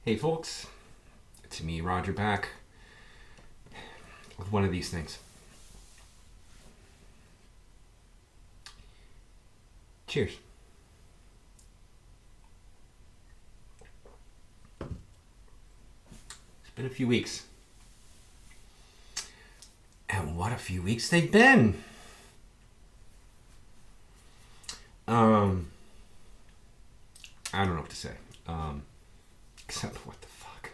Hey folks, it's me, Roger, back with one of these things. Cheers. It's been a few weeks. And what a few weeks they've been! I don't know what to say. Except what the fuck.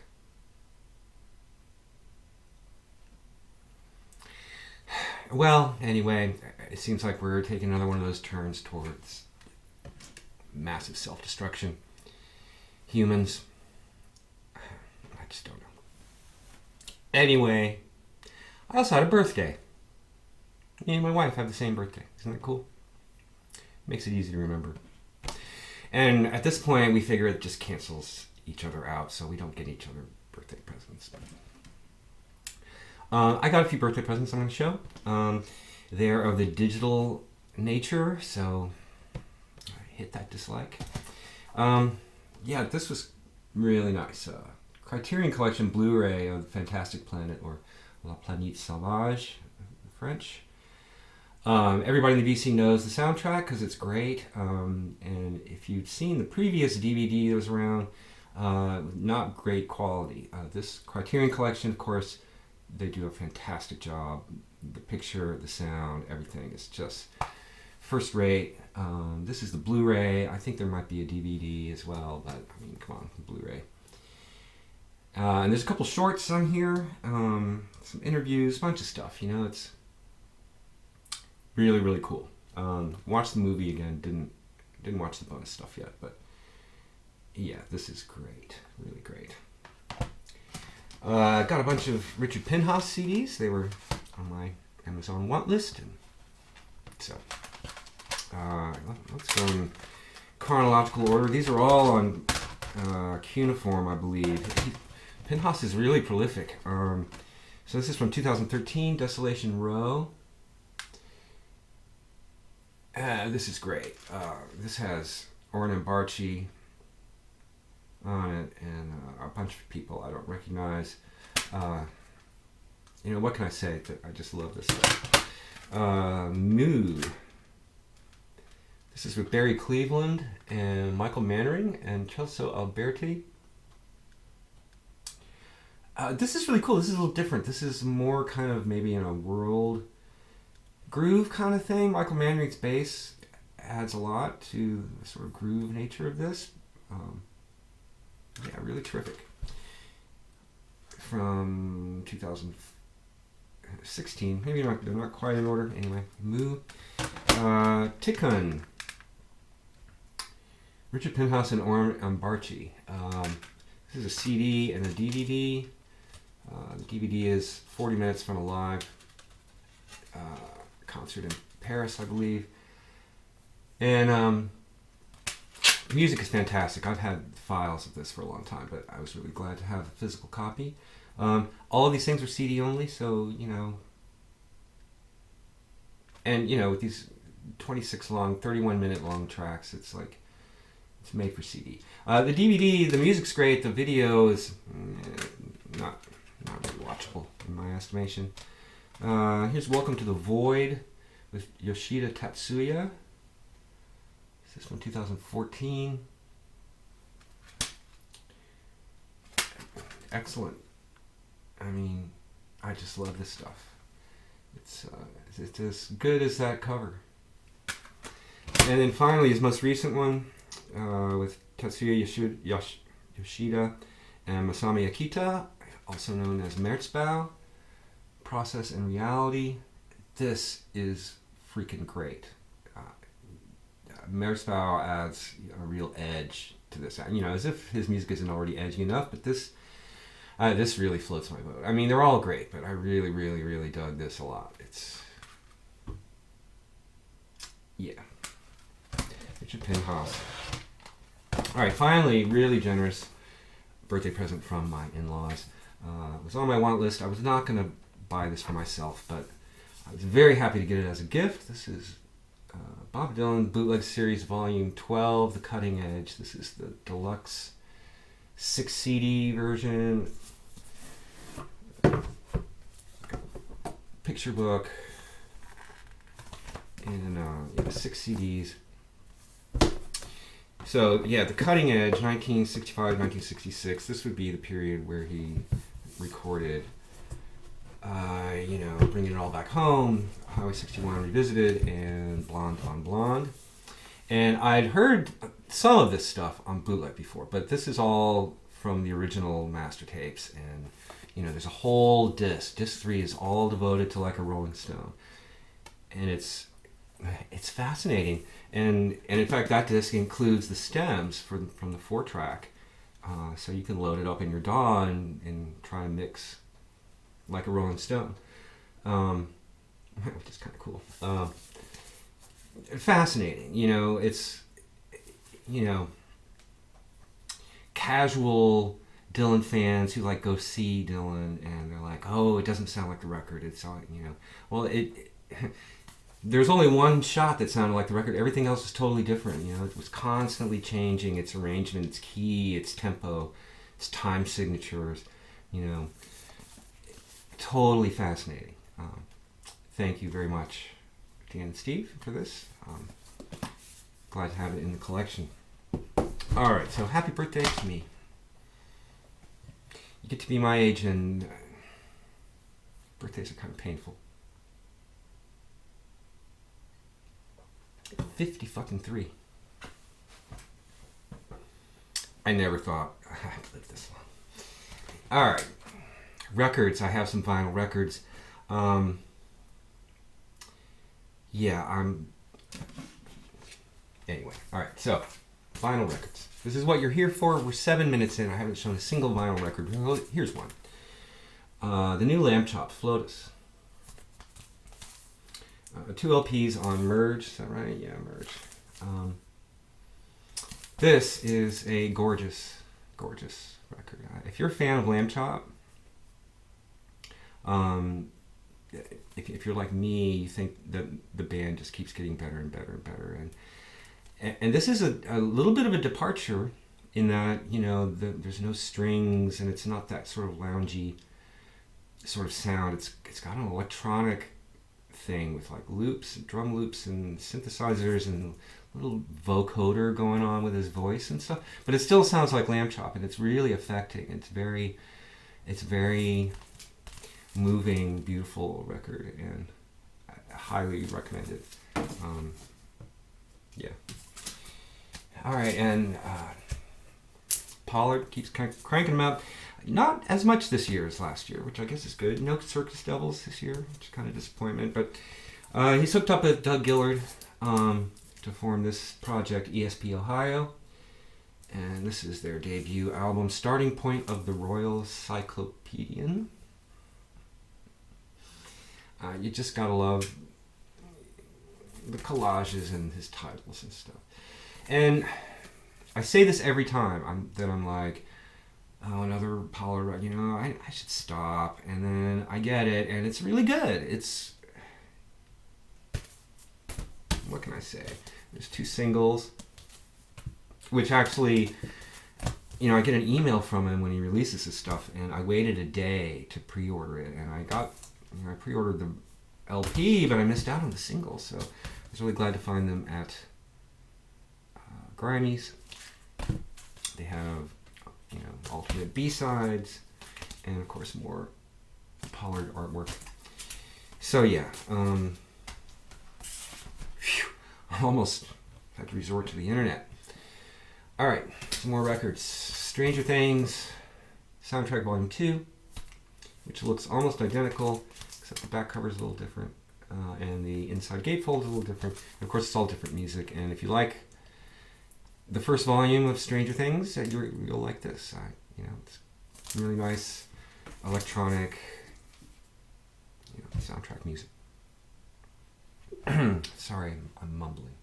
Well, anyway, it seems like we're taking another one of those turns towards massive self-destruction. Humans. I just don't know. Anyway, I also had a birthday. Me and my wife have the same birthday. Isn't that cool? Makes it easy to remember. And at this point, we figure it just cancels each other out, so we don't get each other birthday presents. I got a few birthday presents I'm going to show. They're of the digital nature, so hit that dislike. Yeah, this was really nice. Criterion Collection Blu-ray of Fantastic Planet, or La Planète Sauvage, French. Everybody in the VC knows the soundtrack because it's great. And if you've seen the previous DVD that was around, not great quality. This Criterion Collection, of course, they do a fantastic job. The picture, the sound, everything is just first rate. This is the Blu-ray. I think there might be a DVD as well, but I mean, come on, Blu-ray. And there's a couple shorts on here, some interviews, a bunch of stuff. You know, it's really, really cool. Watched the movie again. Didn't watch the bonus stuff yet, but yeah, this is great. Really great. Got a bunch of Richard Pinhouse CDs. They were on my Amazon want list, and so let's go in chronological order. These are all on Cuneiform, I believe. Pinhouse is really prolific. So this is from 2013, Desolation Row. This is great. This has Orrin Barchi on it, and a bunch of people I don't recognize. You know, what can I say? I just love this stuff. Mood. This is with Barry Cleveland and Michael Mannering and Celso Alberti. This is really cool. This is a little different. This is more kind of maybe in a world groove kind of thing. Michael Mannering's bass adds a lot to the sort of groove nature of this. Yeah, really terrific. From 2016, maybe they're not quite in order. Anyway, Moo, Tikkun, Richard Pinhouse and Orrin Barchi. This is a CD and a DVD. The DVD is 40 minutes from a live concert in Paris, I believe. And the music is fantastic. I've had files of this for a long time, but I was really glad to have a physical copy. All of these things are CD only, so, you know. And, you know, with these 26 long, 31 minute long tracks, it's like, it's made for CD. The DVD, the music's great. The video is not really watchable in my estimation. Here's Welcome to the Void with Yoshida Tatsuya. This is from 2014. Excellent. I mean, I just love this stuff. It's as good as that cover. And then finally, his most recent one with Tatsuya Yoshida and Masami Akita, also known as Merzbow, Process and Reality. This is freaking great. Merzbow adds a real edge to this. You know, as if his music isn't already edgy enough, but this really floats my boat. I mean, they're all great, but I really, really, really dug this a lot. It's, yeah. Richard Pinhouse. All right, finally, really generous birthday present from my in-laws. It was on my want list. I was not going to buy this for myself, but I was very happy to get it as a gift. This is Bob Dylan Bootleg Series Volume 12, The Cutting Edge. This is the deluxe 6 CD version, picture book, and 6 CDs. So yeah, the cutting edge, 1965, 1966. This would be the period where he recorded, Bringing It All Back Home, Highway 61 Revisited, and Blonde on Blonde. And I'd heard some of this stuff on bootleg before, but this is all from the original master tapes. And there's a whole disc. Disc 3 is all devoted to Like a Rolling Stone, and it's fascinating. And in fact, that disc includes the stems from the 4-track, so you can load it up in your DAW and try to mix Like a Rolling Stone, which is kind of cool. Fascinating. It's casual Dylan fans who go see Dylan and they're like, oh, it doesn't sound like the record. It's all well, there's only one shot that sounded like the record. Everything else was totally different. It was constantly changing its arrangement, its key, its tempo, its time signatures. Totally fascinating. Thank you very much, Dan and Steve, for this. Glad to have it in the collection. All right, so happy birthday to me. You get to be my age and birthdays are kind of painful. 53. I never thought I'd live this long. All right, records. I have some vinyl records. Anyway, all right, so vinyl records. This is what you're here for. We're 7 minutes in. I haven't shown a single vinyl record. Well, here's one. The new Lamb Chop, Flotus. 2 LPs on Merge. Is that right? Yeah, Merge. This is a gorgeous, gorgeous record. If you're a fan of Lamb Chop, if you're like me, you think that the band just keeps getting better and better and better. And this is a little bit of a departure in that, there's no strings and it's not that sort of loungy sort of sound. It's got an electronic thing with loops, drum loops and synthesizers and a little vocoder going on with his voice and stuff. But it still sounds like Lamb Chop and it's really affecting. It's very moving, beautiful record, and I highly recommend it. Yeah. All right, and Pollard keeps cranking them out. Not as much this year as last year, which I guess is good. No Circus Devils this year, which is kind of disappointment. But he's hooked up with Doug Gillard to form this project, ESP Ohio. And this is their debut album, Starting Point of the Royal Cyclopedian. You just gotta love the collages and his titles and stuff. And I say this every time I'm like, oh, another Pollard, I should stop. And then I get it, and it's really good. What can I say? There's 2 singles, which actually, I get an email from him when he releases his stuff, and I waited a day to pre-order it, and I pre-ordered the LP, but I missed out on the singles, so I was really glad to find them at Grimey's. They have, alternate B-sides, and of course more Pollard artwork. So yeah, I almost had to resort to the internet. All right, some more records. Stranger Things, Soundtrack Volume 2, which looks almost identical, except the back cover is a little different, and the inside gatefold is a little different. And of course, it's all different music, and if you like the first volume of Stranger Things, you'll like this. It's really nice electronic, soundtrack music. Sorry, I'm mumbling.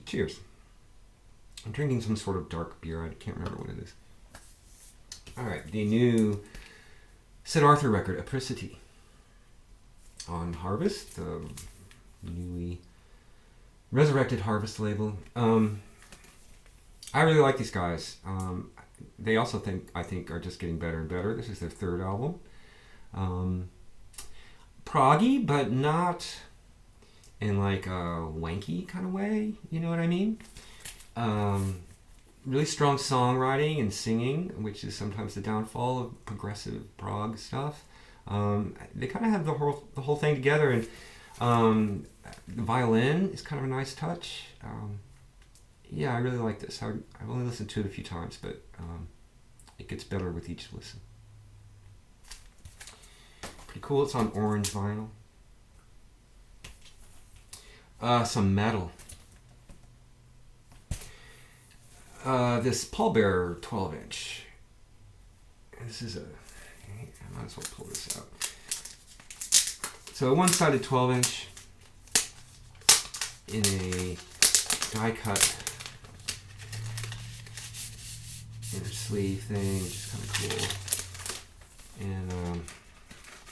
Cheers. I'm drinking some sort of dark beer. I can't remember what it is. All right, the new Sid Arthur record, Apricity, on Harvest, the newly Resurrected Harvest label. I really like these guys. They also I think are just getting better and better. This is their third album. Proggy, but not in like a wanky kind of way. You know what I mean? Really strong songwriting and singing, which is sometimes the downfall of progressive prog stuff. They kind of have the whole thing together, and the violin is kind of a nice touch. Yeah, I really like this. I've only listened to it a few times, but it gets better with each listen. Pretty cool. It's on orange vinyl. Some metal. This pallbearer 12-inch. This is I might as well pull this out. So a one-sided 12-inch in a die-cut inner sleeve thing, which is kind of cool. And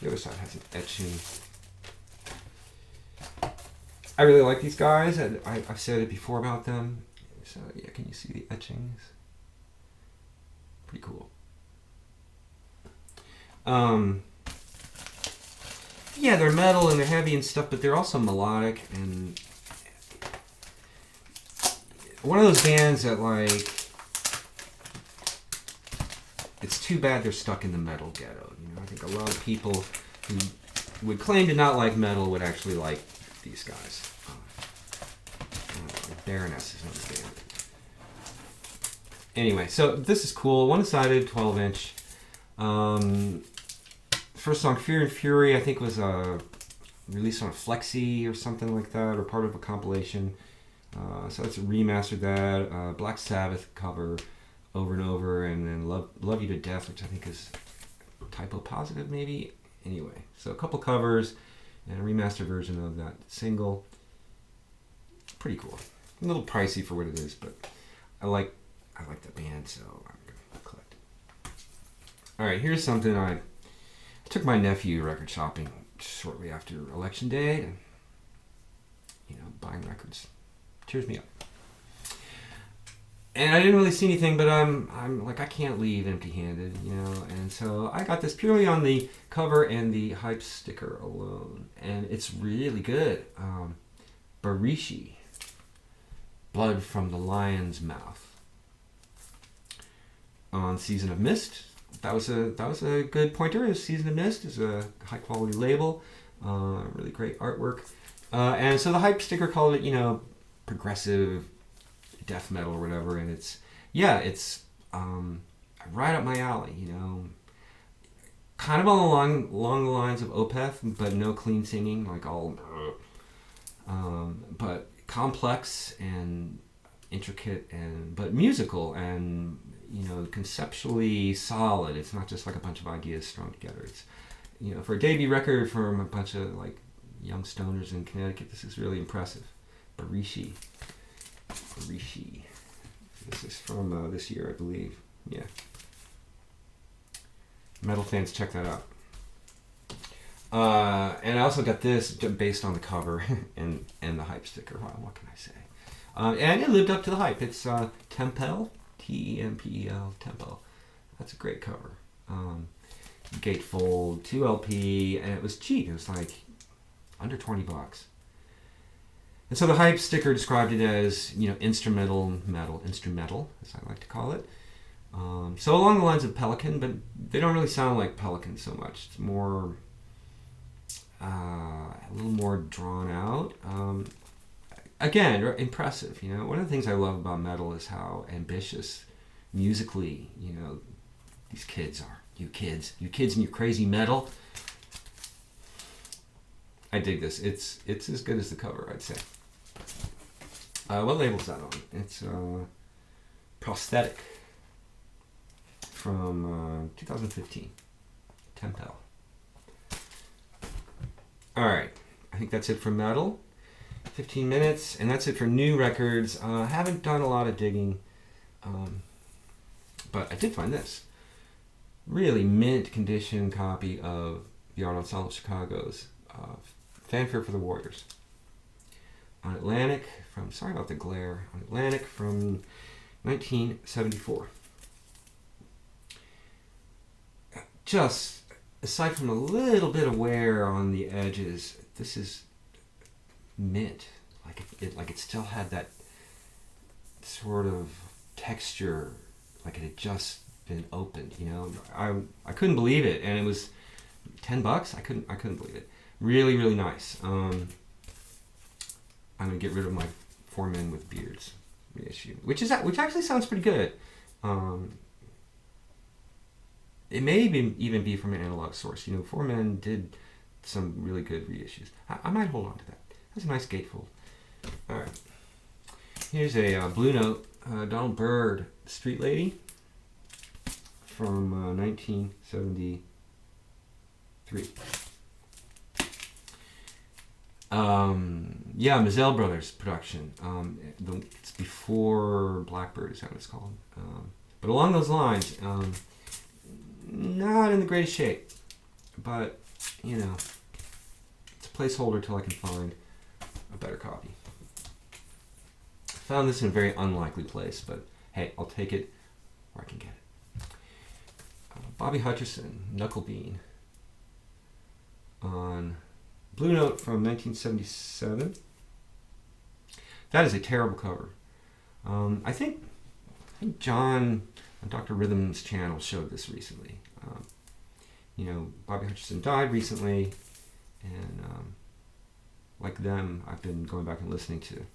the other side has an etching. I really like these guys. I've said it before about them. So yeah, can you see the etchings? Pretty cool. Yeah, they're metal and they're heavy and stuff, but they're also melodic, and one of those bands that, like, it's too bad they're stuck in the metal ghetto. You know, I think a lot of people who would claim to not like metal would actually like these guys. Baroness is another band. Anyway, so this is cool. One-sided 12-inch. First song, Fear and Fury, I think was released on a flexi or something like that, or part of a compilation. So it's remastered that. Black Sabbath cover over and over, and then Love You to Death, which I think is typo positive maybe. Anyway, so a couple covers and a remastered version of that single. Pretty cool. A little pricey for what it is, but I like the band, so I'm gonna collect it. All right, here's something I took my nephew record shopping shortly after Election Day, and buying records cheers me up. And I didn't really see anything, but I'm like, I can't leave empty-handed, and so I got this purely on the cover and the hype sticker alone, and it's really good. Barishi, Blood from the Lion's Mouth, on Season of Mist. That was a good pointer. Season of Mist is a high quality label, really great artwork, and so the hype sticker called it progressive death metal or whatever, and it's right up my alley. Kind of along the lines of Opeth, but no clean singing, like all, but complex and intricate but musical and conceptually solid. It's not just like a bunch of ideas strung together. It's for a debut record from a bunch of like young stoners in Connecticut, this is really impressive. Barishi. This is from this year, I believe. Yeah. Metal fans, check that out. And I also got this based on the cover and the hype sticker. Wow, what can I say? And it lived up to the hype. It's Tempel, Tempel, Tempel. That's a great cover. Gatefold, 2 LP, and it was cheap. It was like under $20. And so the hype sticker described it as, instrumental, as I like to call it. So along the lines of Pelican, but they don't really sound like Pelican so much. It's more, a little more drawn out. Again, impressive. One of the things I love about metal is how ambitious musically, these kids are. You kids and your crazy metal. I dig this. It's as good as the cover, I'd say. What label's that on? It's Prosthetic from 2015. Tempel. Alright, I think that's it for metal. 15 minutes, and that's it for new records. Haven't done a lot of digging, but I did find this. Really mint condition copy of the Art Ensemble of Chicago's Fanfare for the Warriors. On Atlantic, from, sorry about the glare, on Atlantic from 1974. Just, aside from a little bit of wear on the edges, this is mint. Like it still had that sort of texture, like it had just been opened, you know. I couldn't believe it, and it was $10. I couldn't believe it. Really, really nice. I'm gonna get rid of my 4 Men with Beards reissue, which actually sounds pretty good. It may even be from an analog source. You know, 4 Men did some really good reissues. I might hold on to that. That's a nice gatefold. All right. Here's a Blue Note, Donald Byrd, Street Lady, from 1973. Yeah, Mazel Brothers production. It's before Blackbird is how it's called. But along those lines, not in the greatest shape. But, you know, it's a placeholder till I can find a better copy. Found this in a very unlikely place, but hey, I'll take it where I can get it. Bobby Hutcherson, Knuckle Bean, on Blue Note from 1977. That is a terrible cover. I think John on Dr. Rhythm's channel showed this recently. You know, Bobby Hutcherson died recently, and like them, I've been going back and listening to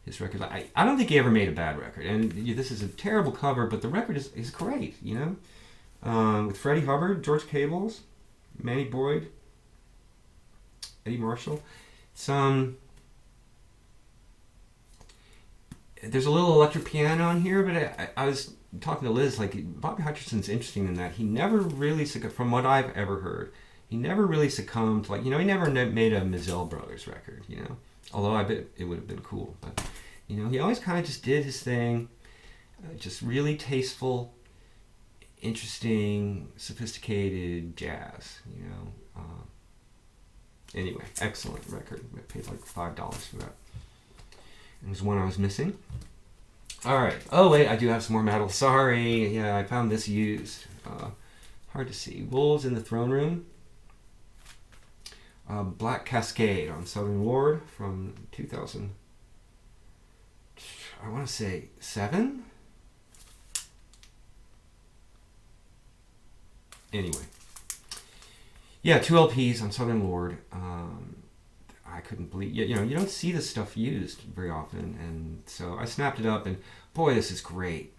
his records. I don't think he ever made a bad record, and this is a terrible cover, but the record is great, you know? With Freddie Hubbard, George Cables, Manny Boyd, Eddie Marshall. There's a little electric piano on here, but I was talking to Liz, like, Bobby Hutcherson's interesting in that he never really, from what I've ever heard, he never really succumbed to, like, you know, he never made a Mazel Brothers record, you know, although I bet it would have been cool, but, you know, he always kind of just did his thing, just really tasteful, interesting, sophisticated jazz, you know. Anyway, excellent record. I paid like $5 for that. It was one I was missing. All right. Oh wait, I do have some more metal. Sorry. Yeah, I found this used. Hard to see. Wolves in the Throne Room. Black Cascade on Southern Lord from 2000. I want to say 7. Anyway. Yeah, 2 LPs on Southern Lord. I couldn't believe, you know, you don't see this stuff used very often, and so I snapped it up, and boy, this is great.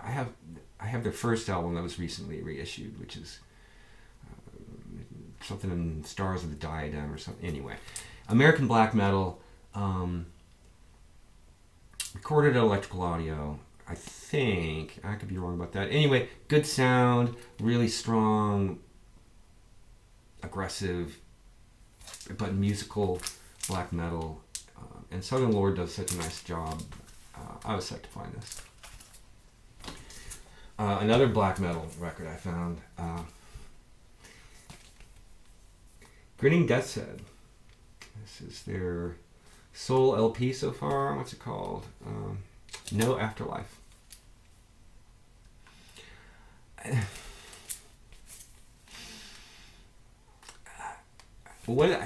I have their first album that was recently reissued, which is something in Stars of the Diadem or something. Anyway, American Black Metal, recorded at Electrical Audio. I think, I could be wrong about that. Anyway, good sound, really strong, aggressive, but musical black metal, and Southern Lord does such a nice job. I was psyched to find this. Another black metal record I found, Grinning Death's Head. This is their sole LP so far. What's it called? No Afterlife. What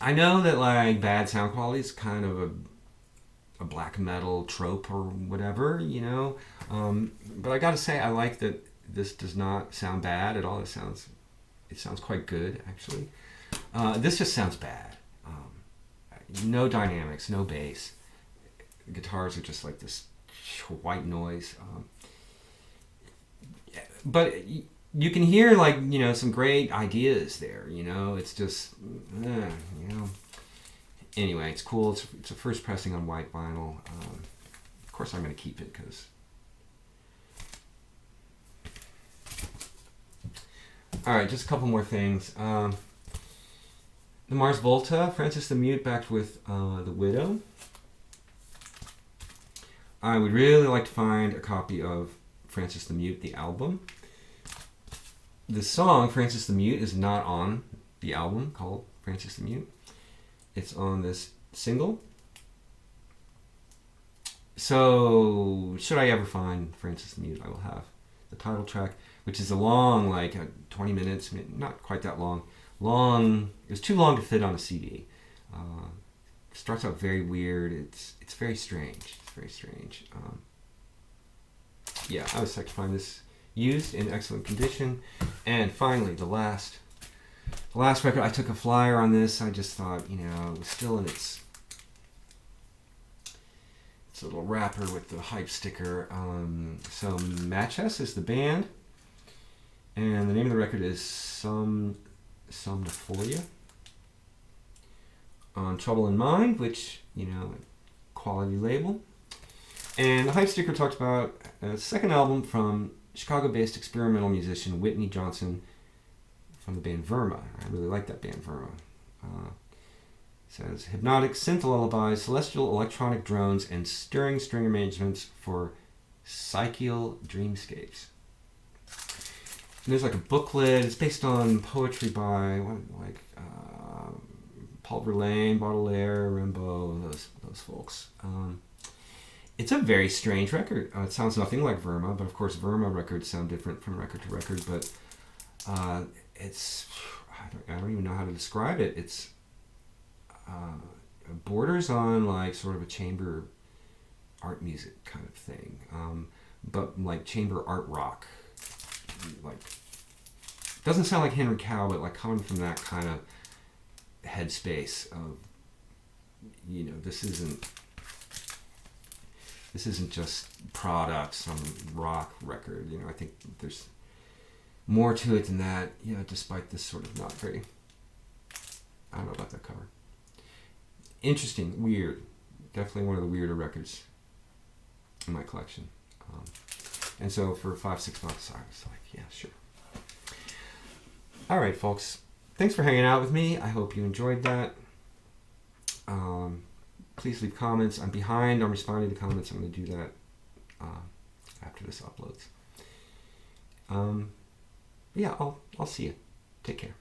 I know that, like, bad sound quality is kind of a black metal trope or whatever, you know. But I gotta say, I like that this does not sound bad at all. It sounds quite good, actually. This just sounds bad. No dynamics, no bass. The guitars are just like this white noise. But you can hear, like, you know, some great ideas there, you know. It's just, you know. Anyway, it's cool. It's a first pressing on white vinyl. Of course, I'm going to keep it because... All right, just a couple more things. The Mars Volta, Francis the Mute, backed with The Widow. I would really like to find a copy of Francis the Mute, the album. The song, Francis the Mute, is not on the album called Francis the Mute. It's on this single. So, should I ever find Francis Mute, I will have the title track, which is a long, like 20 minutes, not quite that long. It was too long to fit on a CD. Starts out very weird. It's very strange. It's very strange. Yeah, I was psyched to find this used in excellent condition. And finally, the last record, I took a flyer on this. I just thought, you know, it was still in its little wrapper with the hype sticker. So Matchess is the band, and the name of the record is Somnophilia. On Trouble in Mind, which, you know, quality label. And the hype sticker talked about a second album from Chicago-based experimental musician Whitney Johnson from the band Verma. I really like that band, Verma. Says, hypnotic synth lullabies, celestial electronic drones, and stirring string arrangements for psychial dreamscapes. And there's like a booklet. It's based on poetry by Paul Verlaine, Baudelaire, Rimbaud, those folks. It's a very strange record. It sounds nothing like Verma, but of course Verma records sound different from record to record. But it's I don't even know how to describe it. It's borders on like sort of a chamber art music kind of thing, but like chamber art rock. Like, doesn't sound like Henry Cow, but like coming from that kind of headspace of, you know, this isn't just product, some rock record. You know, I think there's more to it than that. You know, despite this sort of not very, I don't know about that cover. Interesting, weird. Definitely one of the weirder records in my collection. And so for $5-6, I was like, yeah, sure. All right, folks. Thanks for hanging out with me. I hope you enjoyed that. Please leave comments. I'm behind on responding to comments. I'm going to do that after this uploads. Yeah, I'll see you. Take care.